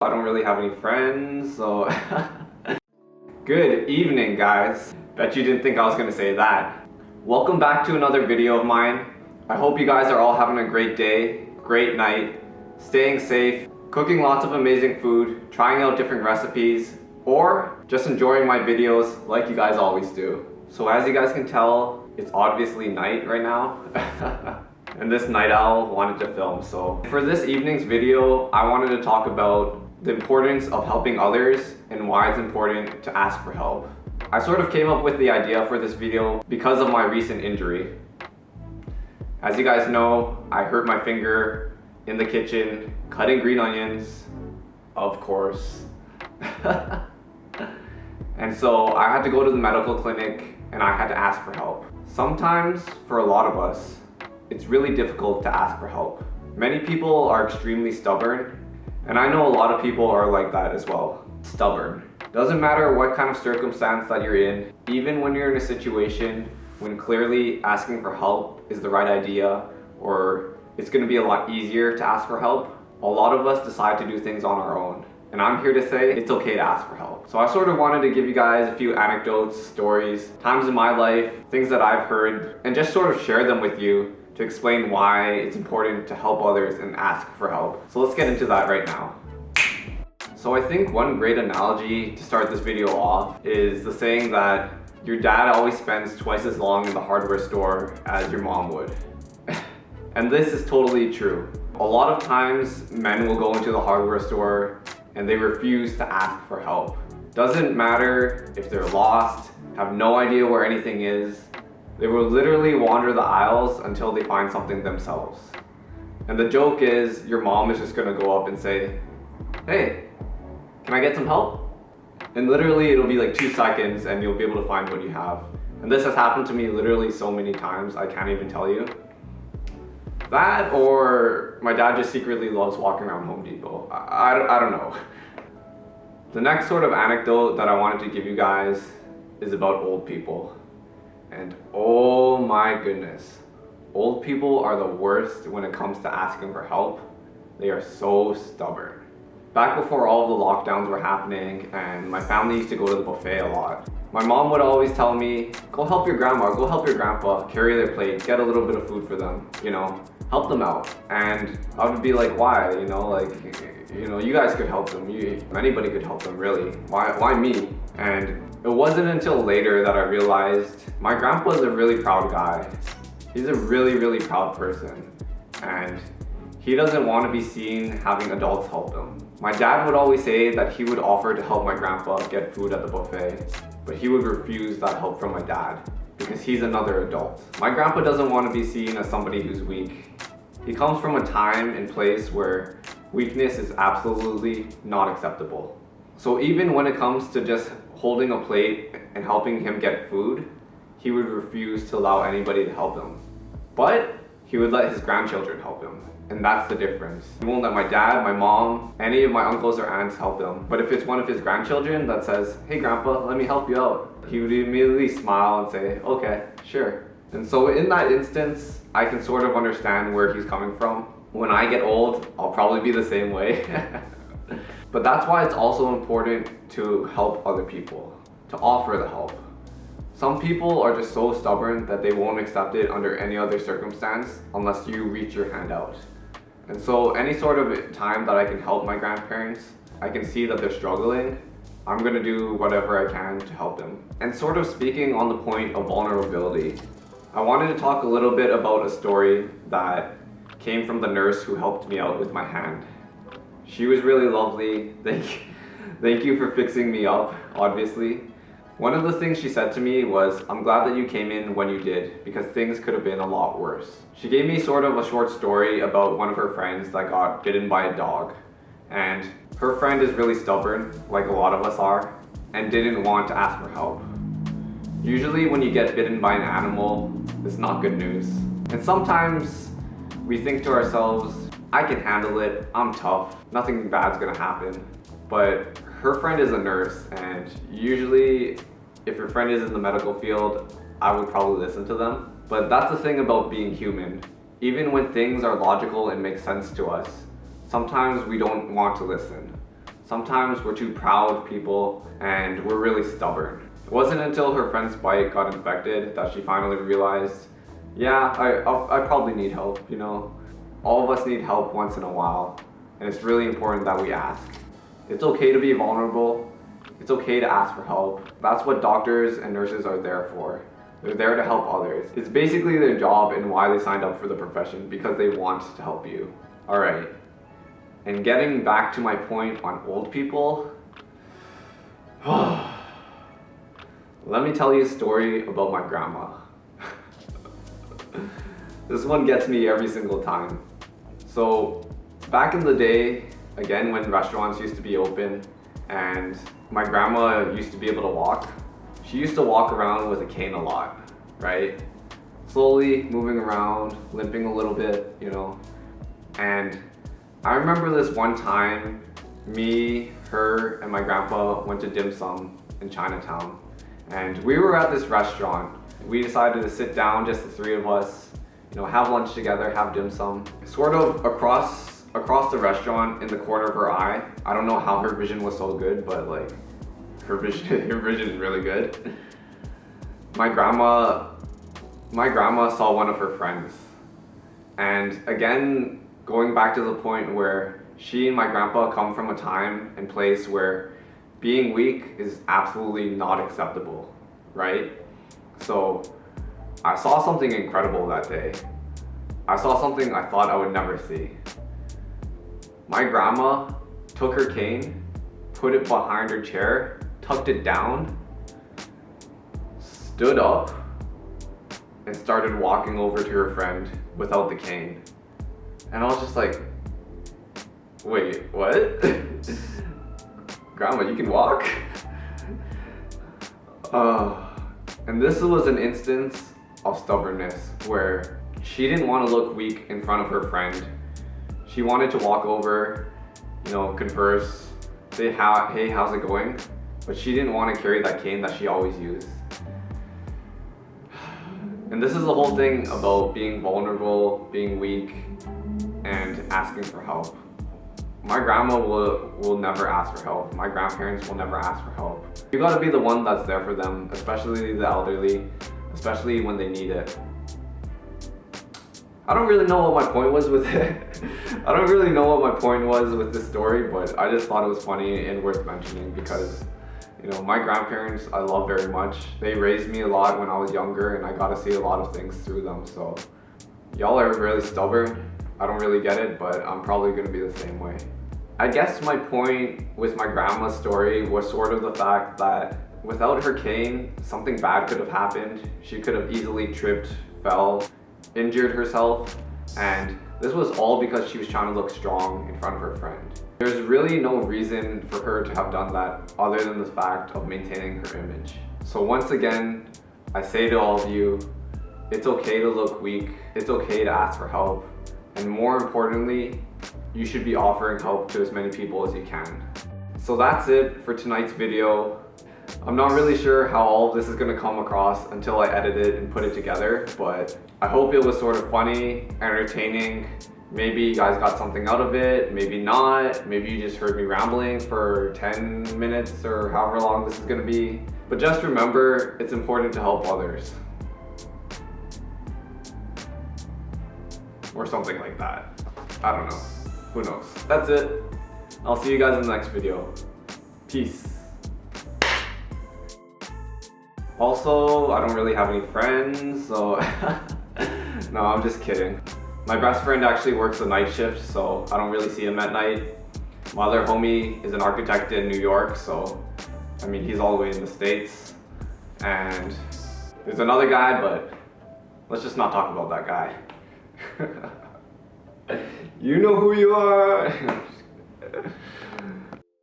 I don't really have any friends, so good evening, guys. Bet you didn't think I was gonna say that. Welcome back to another video of mine. I hope you guys are all having a great day, great night, staying safe, cooking lots of amazing food, trying out different recipes, or just enjoying my videos like you guys always do. So as you guys can tell, it's obviously night right now. And this night owl wanted to film. So for this evening's video, I wanted to talk about the importance of helping others and why it's important to ask for help. I sort of came up with the idea for this video because of my recent injury. As you guys know, I hurt my finger in the kitchen, cutting green onions, of course. And so I had to go to the medical clinic and I had to ask for help. Sometimes, for a lot of us, it's really difficult to ask for help. Many people are extremely stubborn, and I know a lot of people are like that as well. Stubborn. Doesn't matter what kind of circumstance that you're in, even when you're in a situation when clearly asking for help is the right idea, or it's gonna be a lot easier to ask for help, a lot of us decide to do things on our own. And I'm here to say it's okay to ask for help. So I sort of wanted to give you guys a few anecdotes, stories, times in my life, things that I've heard, and just sort of share them with you to explain why it's important to help others and ask for help. So let's get into that right now. So I think one great analogy to start this video off is the saying that your dad always spends twice as long in the hardware store as your mom would. And this is totally true. A lot of times men will go into the hardware store and they refuse to ask for help. Doesn't matter if they're lost, have no idea where anything is, they will literally wander the aisles until they find something themselves. And the joke is, your mom is just gonna go up and say, "Hey, can I get some help?" And literally it'll be like 2 seconds and you'll be able to find what you have. And this has happened to me literally so many times, I can't even tell you. That, or my dad just secretly loves walking around Home Depot. I don't know. The next sort of anecdote that I wanted to give you guys is about old people. And oh my goodness, old people are the worst when it comes to asking for help. They are so stubborn. Back before all of the lockdowns were happening and my family used to go to the buffet a lot, my mom would always tell me, go help your grandma, go help your grandpa, carry their plate, get a little bit of food for them, you know, help them out. And I would be like, why? You know, like, you guys could help them. Anybody could help them, really. Why me? And it wasn't until later that I realized my grandpa is a really proud guy. He's a really, really proud person. And he doesn't want to be seen having adults help him. My dad would always say that he would offer to help my grandpa get food at the buffet, but he would refuse that help from my dad because he's another adult. My grandpa doesn't want to be seen as somebody who's weak. He comes from a time and place where weakness is absolutely not acceptable. So even when it comes to just holding a plate and helping him get food, he would refuse to allow anybody to help him. But he would let his grandchildren help him. And that's the difference. He won't let my dad, my mom, any of my uncles or aunts help him. But if it's one of his grandchildren that says, "Hey grandpa, let me help you out," he would immediately smile and say, "Okay, sure." And so in that instance, I can sort of understand where he's coming from. When I get old, I'll probably be the same way. But that's why it's also important to help other people, to offer the help. Some people are just so stubborn that they won't accept it under any other circumstance unless you reach your hand out. And so any sort of time that I can help my grandparents, I can see that they're struggling, I'm gonna do whatever I can to help them. And sort of speaking on the point of vulnerability, I wanted to talk a little bit about a story that came from the nurse who helped me out with my hand. She was really lovely. Thank you for fixing me up, obviously. One of the things she said to me was, "I'm glad that you came in when you did, because things could have been a lot worse." She gave me sort of a short story about one of her friends that got bitten by a dog. And her friend is really stubborn, like a lot of us are, and didn't want to ask for help. Usually when you get bitten by an animal, it's not good news. And sometimes we think to ourselves, I can handle it, I'm tough, nothing bad's gonna happen. But her friend is a nurse, and usually if your friend is in the medical field, I would probably listen to them. But that's the thing about being human. Even when things are logical and make sense to us, sometimes we don't want to listen. Sometimes we're too proud people and we're really stubborn. It wasn't until her friend's bike got infected that she finally realized, yeah, I probably need help, you know? All of us need help once in a while, and it's really important that we ask. It's okay to be vulnerable. It's okay to ask for help. That's what doctors and nurses are there for. They're there to help others. It's basically their job and why they signed up for the profession, because they want to help you. All right. And getting back to my point on old people, let me tell you a story about my grandma. This one gets me every single time. So back in the day, again, when restaurants used to be open and my grandma used to be able to walk, she used to walk around with a cane a lot, right? Slowly moving around, limping a little bit, you know. And I remember this one time, me, her, and my grandpa went to dim sum in Chinatown. And we were at this restaurant. We decided to sit down, just the three of us, you know, have lunch together, have dim sum. Sort of across the restaurant in the corner of her eye. I don't know how her vision was so good, but like, her vision is really good. My grandma saw one of her friends. And again, going back to the point where she and my grandpa come from a time and place where being weak is absolutely not acceptable, right? So I saw something incredible that day. I saw something I thought I would never see. My grandma took her cane, put it behind her chair, tucked it down, stood up, and started walking over to her friend without the cane. And I was just like, wait, what? Grandma, you can walk? And this was an instance of stubbornness where she didn't want to look weak in front of her friend. She wanted to walk over, you know, converse, say, hey, how's it going? But she didn't want to carry that cane that she always used. And this is the whole thing about being vulnerable, being weak, and asking for help. My grandma will never ask for help. My grandparents will never ask for help. You gotta be the one that's there for them, especially the elderly, especially when they need it. I don't really know what my point was with it. I don't really know what my point was with this story, but I just thought it was funny and worth mentioning because, you know, my grandparents I love very much. They raised me a lot when I was younger and I got to see a lot of things through them. So y'all are really stubborn. I don't really get it, but I'm probably gonna be the same way. I guess my point with my grandma's story was sort of the fact that without her cane, something bad could have happened. She could have easily tripped, fell, injured herself, and this was all because she was trying to look strong in front of her friend. There's really no reason for her to have done that other than the fact of maintaining her image. So once again, I say to all of you, it's okay to look weak, it's okay to ask for help, and more importantly, you should be offering help to as many people as you can. So that's it for tonight's video. I'm not really sure how all of this is going to come across until I edit it and put it together, but I hope it was sort of funny, entertaining. Maybe you guys got something out of it, maybe not. Maybe you just heard me rambling for 10 minutes or however long this is going to be. But just remember, it's important to help others. Or something like that. I don't know. Who knows? That's it. I'll see you guys in the next video. Peace. Also, I don't really have any friends, so no, I'm just kidding. My best friend actually works the night shift, so I don't really see him at night. My other homie is an architect in New York, so I mean, he's all the way in the States. And there's another guy, but let's just not talk about that guy. You know who you are.